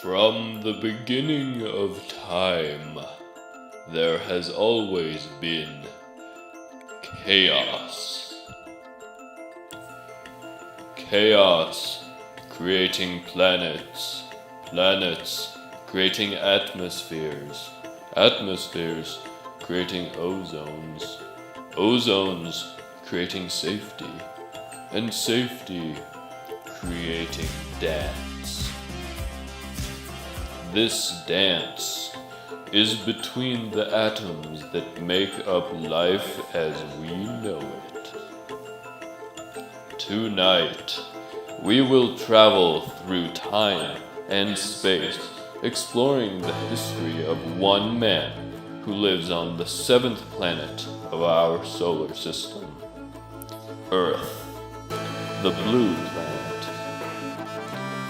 From the beginning of time, there has always been chaos. Chaos creating planets, planets creating atmospheres, atmospheres creating ozones, ozones creating safety, and safety creating dance. This dance is between the atoms that make up life as we know it. Tonight, we will travel through time and space, exploring the history of one man who lives on the seventh planet of our solar system, Earth, the blue planet.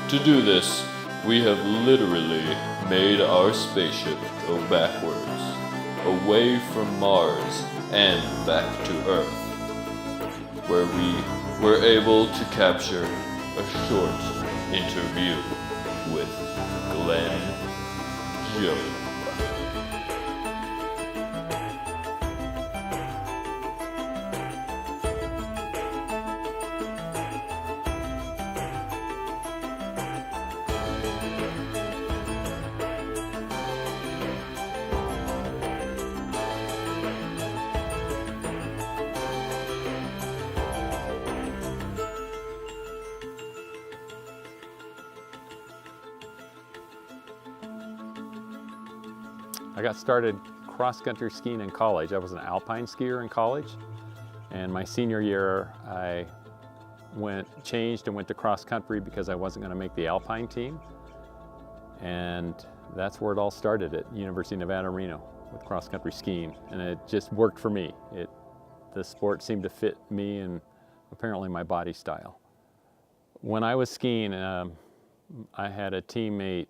To do this, we have literally made our spaceship go backwards, away from Mars and back to Earth, where we were able to capture a short interview with Glenn Jobe. I got started cross-country skiing in college. I was an alpine skier in college, and my senior year I changed and went to cross-country because I wasn't going to make the alpine team, and that's where it all started at University of Nevada, Reno with cross-country skiing, and it just worked for me. The sport seemed to fit me and apparently my body style. When I was skiing, I had a teammate.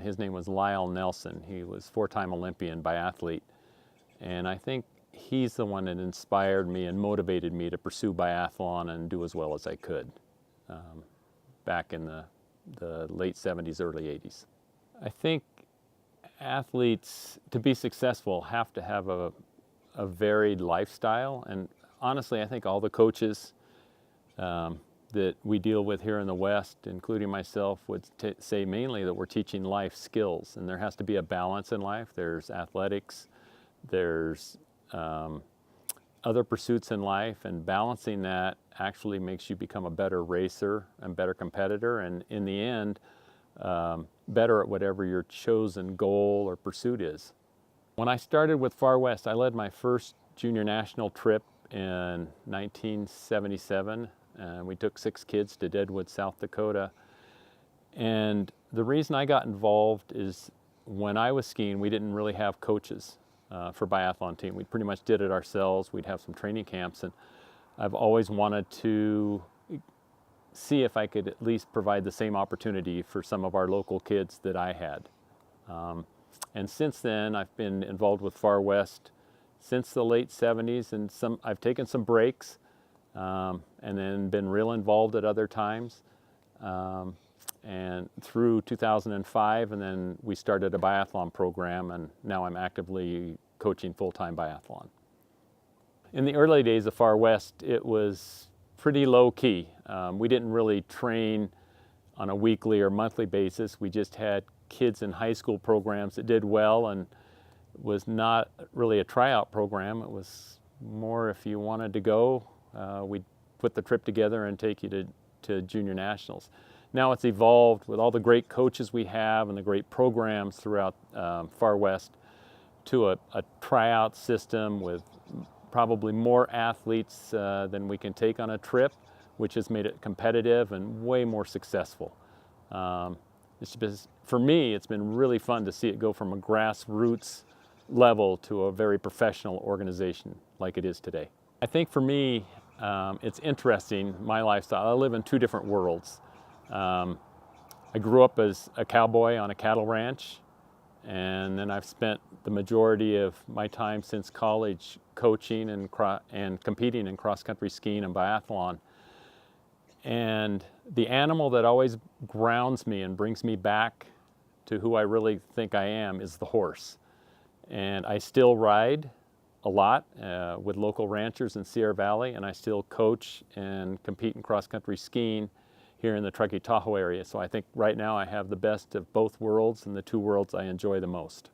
His name was Lyle Nelson. He was four-time Olympian biathlete, and I think he's the one that inspired me and motivated me to pursue biathlon and do as well as I could back in the late 70s, early 80s. I think athletes, to be successful, have to have a varied lifestyle, and honestly, I think all the coaches that we deal with here in the West, including myself, would say mainly that we're teaching life skills, and there has to be a balance in life. There's athletics, there's other pursuits in life, and balancing that actually makes you become a better racer and better competitor, and in the end, better at whatever your chosen goal or pursuit is. When I started with Far West, I led my first junior national trip in 1977. We took 6 kids to Deadwood, South Dakota. And the reason I got involved is when I was skiing, we didn't really have coaches for biathlon team. We pretty much did it ourselves. We'd have some training camps, and I've always wanted to see if I could at least provide the same opportunity for some of our local kids that I had. And since then, I've been involved with Far West since the late 70s, and I've taken some breaks. And then been real involved at other times, and through 2005, and then we started a biathlon program, and now I'm actively coaching full-time biathlon. In the early days of Far West, it was pretty low-key. We didn't really train on a weekly or monthly basis. We just had kids in high school programs that did well, and it was not really a tryout program. It was more if you wanted to go, we'd put the trip together and take you to junior nationals. Now it's evolved with all the great coaches we have and the great programs throughout Far West to a tryout system with probably more athletes than we can take on a trip, which has made it competitive and way more successful. For me, it's been really fun to see it go from a grassroots level to a very professional organization like it is today. I think for me, it's interesting, my lifestyle. I live in 2 different worlds. I grew up as a cowboy on a cattle ranch, and then I've spent the majority of my time since college coaching and competing in cross-country skiing and biathlon. And the animal that always grounds me and brings me back to who I really think I am is the horse. And I still ride a lot with local ranchers in Sierra Valley, and I still coach and compete in cross-country skiing here in the Truckee Tahoe area. So I think right now I have the best of both worlds, and the two worlds I enjoy the most.